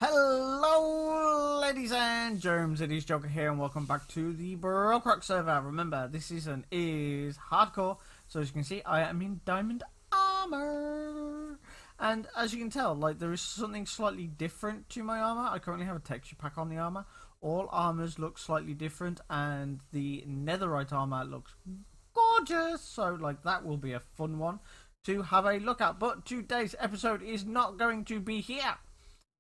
Hello, ladies and germs. It is Joker here, and welcome back to the Brokerock server. Remember, this season is hardcore, so as you can see, I am in diamond armor. And as you can tell, like there is something slightly different to my armor. I currently have a texture pack on the armor. All armors look slightly different, and the netherite armor looks gorgeous. So, like that will be a fun one to have a look at. But today's episode is not going to be here.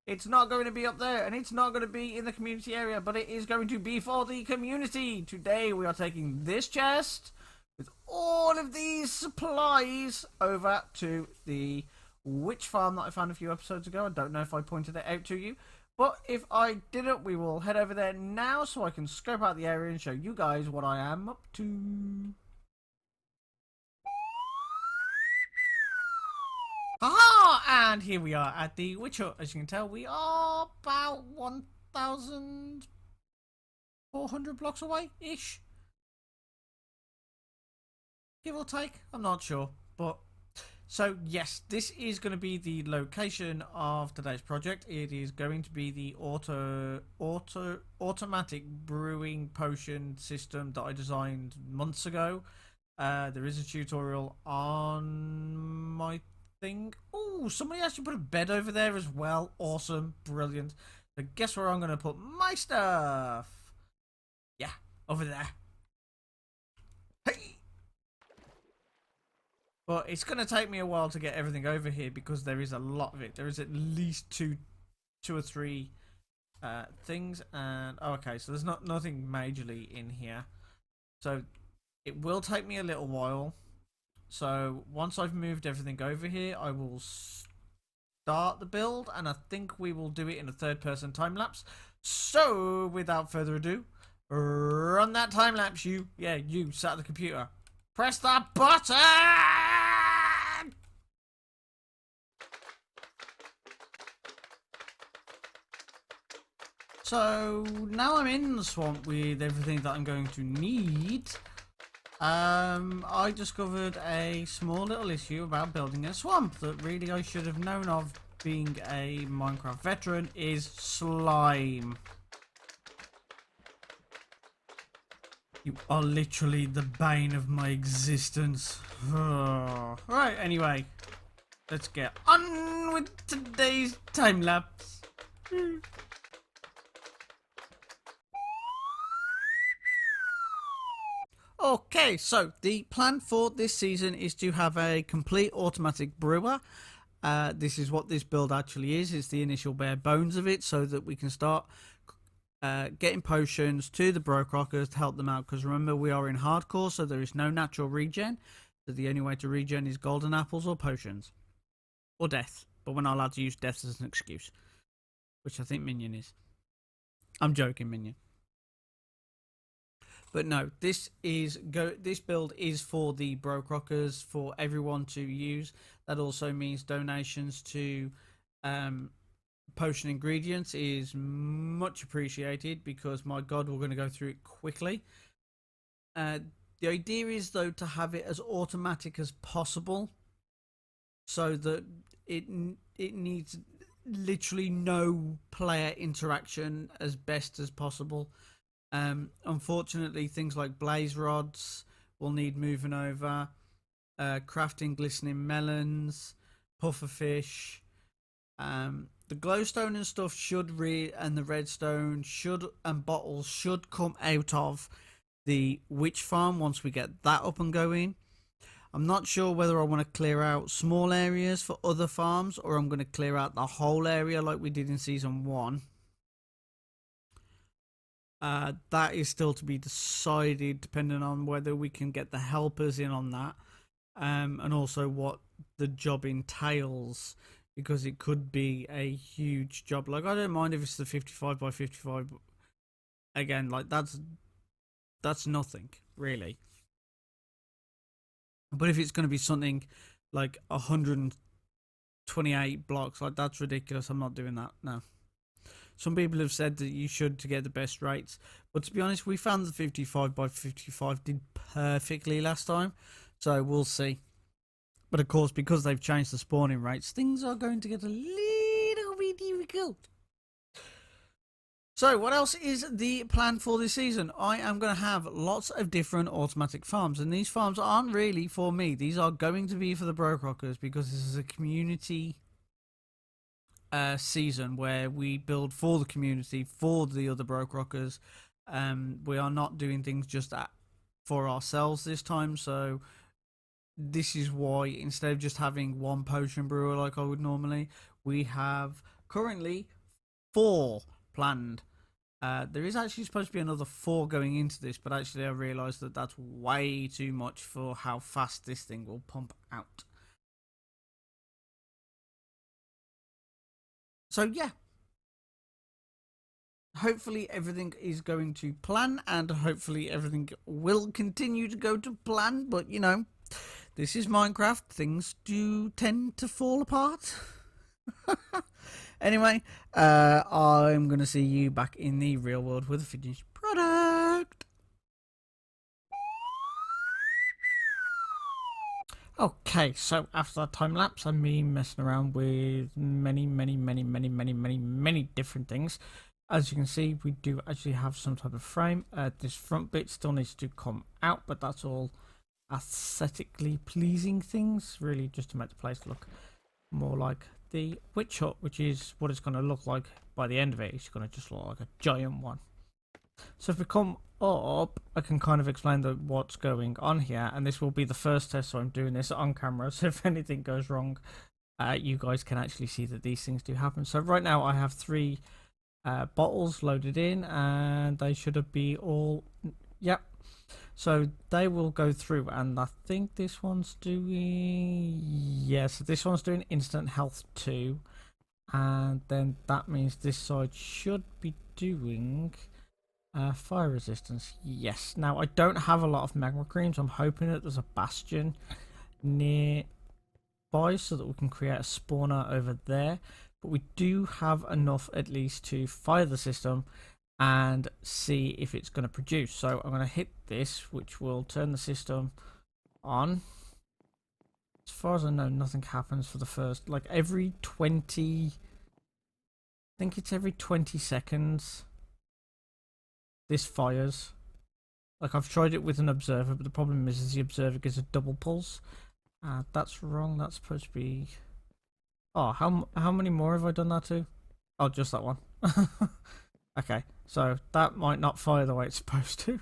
It's not going to be up there, and it's not going to be in the community area, but it is going to be for the community. Today we are taking this chest with all of these supplies over to the witch farm that I found a few episodes ago. I don't know if I pointed it out to you, but if I didn't, we will head over there now so I can scope out the area and show you guys what I am up to. Aha! And here we are at the witch hut. As you can tell, we are about 1,400 blocks away-ish. Give or take. I'm not sure. But so, yes, this is going to be the location of today's project. It is going to be the automatic brewing potion system that I designed months ago. There is a tutorial on my thing. Oh, somebody actually put a bed over there as well. Awesome. Brilliant. So guess where I'm going to put my stuff? Yeah, over there. Hey! But it's going to take me a while to get everything over here because there is a lot of it. There is at least two or three things. And oh, okay, so there's nothing majorly in here. So it will take me a little while. So once I've moved everything over here, I will start the build, and I think we will do it in a third-person time-lapse. So without further ado, run that time-lapse, you. Yeah, you sat at the computer. Press that button! So now I'm in the swamp with everything that I'm going to need. I discovered a small little issue about building a swamp that really I should have known of, being a Minecraft veteran, is slime. You are literally the bane of my existence. Right, anyway, let's get on with today's time lapse. Okay, so the plan for this season is to have a complete automatic brewer. This is what this build actually is. It's the initial bare bones of it so that we can start getting potions to the Brokerockers to help them out. Because remember, we are in hardcore, so there is no natural regen. So the only way to regen is golden apples or potions. Or death. But we're not allowed to use death as an excuse. Which I think Minion is. I'm joking, Minion. But no, this build is for the Brokerockers, for everyone to use. That also means donations to potion ingredients is much appreciated, because my god, we're going to go through it quickly. The idea is though to have it as automatic as possible, so that it needs literally no player interaction as best as possible. Unfortunately, things like blaze rods will need moving over, crafting glistening melons, pufferfish, the glowstone and stuff and the redstone and bottles should come out of the witch farm once we get that up and going. I'm not sure whether I want to clear out small areas for other farms, or I'm going to clear out the whole area like we did in season 1. That is still to be decided, depending on whether we can get the helpers in on that, and also what the job entails, because it could be a huge job. Like, I don't mind if it's the 55 by 55. Again, like that's nothing really. But if it's going to be something like 128 blocks, like that's ridiculous. I'm not doing that. No. Some people have said that you should to get the best rates, but to be honest, we found the 55 by 55 did perfectly last time, so we'll see. But of course, because they've changed the spawning rates, things are going to get a little bit difficult. So, what else is the plan for this season? I am going to have lots of different automatic farms, and these farms aren't really for me. These are going to be for the Brokerockers because this is a community season where we build for the community, for the other Brokerockers. We are not doing things just for ourselves this time, so this is why instead of just having one potion brewer like I would normally, we have currently 4 planned. There is actually supposed to be another 4 going into this, but actually I realised that that's way too much for how fast this thing will pump out. So yeah, hopefully everything is going to plan, and hopefully everything will continue to go to plan, but you know, this is Minecraft, things do tend to fall apart. Anyway, I'm going to see you back in the real world with a finished product. Okay, so after that time lapse, I'm me messing around with many different things. As you can see, we do actually have some type of frame. This front bit still needs to come out, but that's all aesthetically pleasing things, really just to make the place look more like the witch hut, which is what it's going to look like by the end of it. It's going to just look like a giant one. So if we come up, I can kind of explain what's going on here, and this will be the first test, so I'm doing this on camera, so if anything goes wrong, you guys can actually see that these things do happen. So right now I have 3 bottles loaded in, and they should be all, yep. So they will go through, and I think this one's doing, yeah, so this one's doing instant health 2, and then that means this side should be doing fire resistance. Yes. Now I don't have a lot of magma creams. I'm hoping that there's a bastion nearby so that we can create a spawner over there, but we do have enough at least to fire the system and see if it's going to produce. So I'm going to hit this, which will turn the system on. As far as I know, nothing happens for the first, like every 20, I think it's every 20 seconds this fires. Like I've tried it with an observer, but the problem is the observer gets a double pulse. That's wrong. That's supposed to be, oh, how many more have I done that to? Oh, just that one. Okay, so that might not fire the way it's supposed to,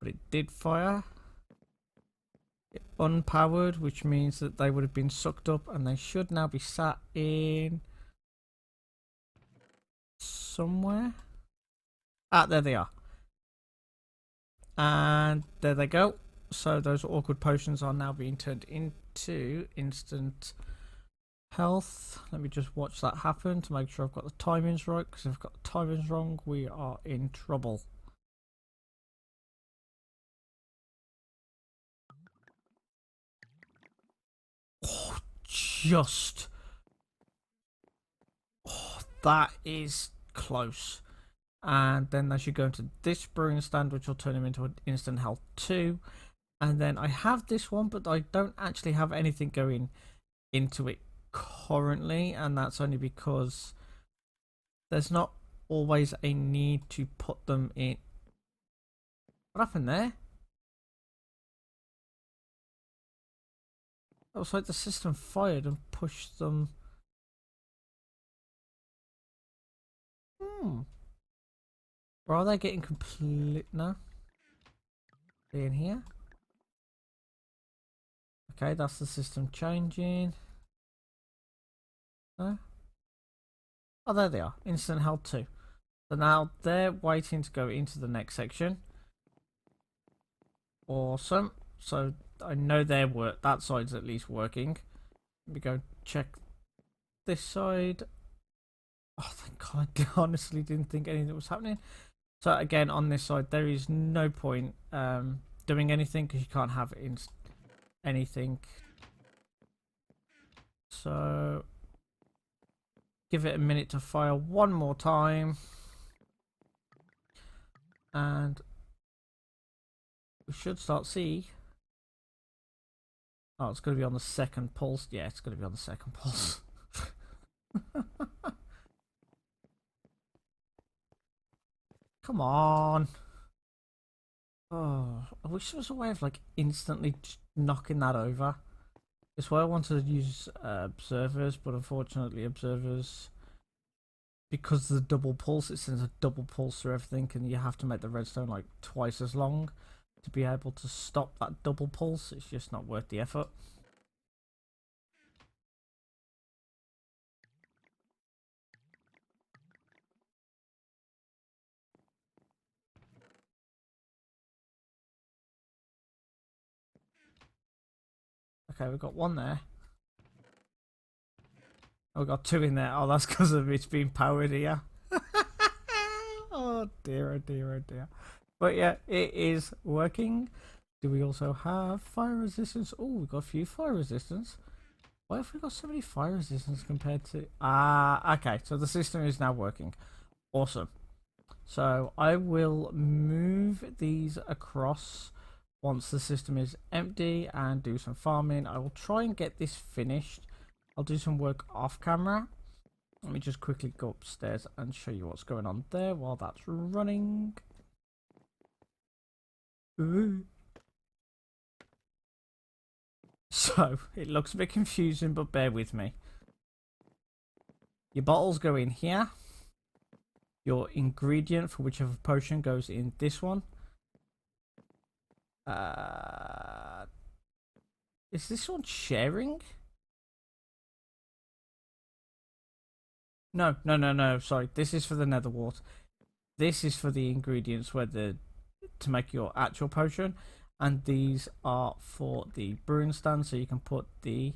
but it did fire. It unpowered, which means that they would have been sucked up, and they should now be sat in somewhere. Ah, there they are. And there they go. So those awkward potions are now being turned into instant health. Let me just watch that happen to make sure I've got the timings right, because if I've got the timings wrong, we are in trouble. Oh, just. Oh, that is close. And then they should go into this brewing stand, which will turn him into an instant health 2. And then I have this one, but I don't actually have anything going into it currently, and that's only because there's not always a need to put them in. What happened there? It was like the system fired and pushed them. Or are they getting complete? No. They're in here. Okay, that's the system changing. No. Oh, there they are. Instant health 2. So now they're waiting to go into the next section. Awesome. So I know that side's at least working. Let me go check this side. Oh, thank God. I honestly didn't think anything was happening. So again, on this side, there is no point doing anything because you can't have anything. So give it a minute to fire one more time. And we should start see. Oh, it's going to be on the second pulse. Yeah, it's going to be on the second pulse. Come on. Oh, I wish there was a way of like instantly just knocking that over. It's why I wanted to use observers, but unfortunately observers, because of the double pulse, it sends a double pulse through everything, and you have to make the redstone like twice as long to be able to stop that double pulse. It's just not worth the effort. Okay, we've got one there. Oh, we got two in there. Oh, that's because of it's being powered here. Oh dear, oh dear, oh dear. But yeah, it is working. Do we also have fire resistance? Oh, we've got a few fire resistance. Why have we got so many fire resistance compared to... okay, so the system is now working. Awesome. So I will move these across once the system is empty and do some farming. I will try and get this finished. I'll do some work off camera. Let me just quickly go upstairs and show you what's going on there while that's running. Ooh. So, it looks a bit confusing, but bear with me. Your bottles go in here. Your ingredient for whichever potion goes in this one. Is this one sharing? No, no, no, no, sorry. This is for the nether wart. This is for the ingredients where to make your actual potion. And these are for the brewing stand, so you can put the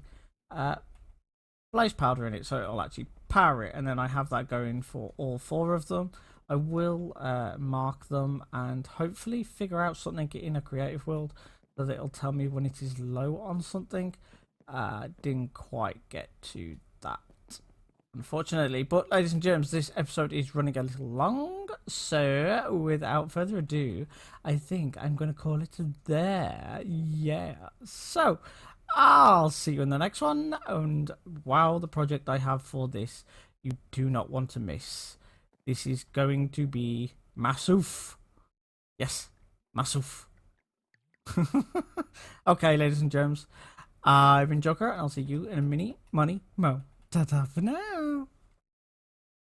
blaze powder in it, so it'll actually power it. And then I have that going for all four of them. I will mark them and hopefully figure out something in a creative world so that it'll tell me when it is low on something. Didn't quite get to that, unfortunately. But ladies and germs, this episode is running a little long, so without further ado, I think I'm going to call it there. Yeah, so I'll see you in the next one, and wow, the project I have for this you do not want to miss. This is going to be massive. Yes, massive. Okay, ladies and germs, I've been Joker, and I'll see you in a mini money mo. Ta-ta for now.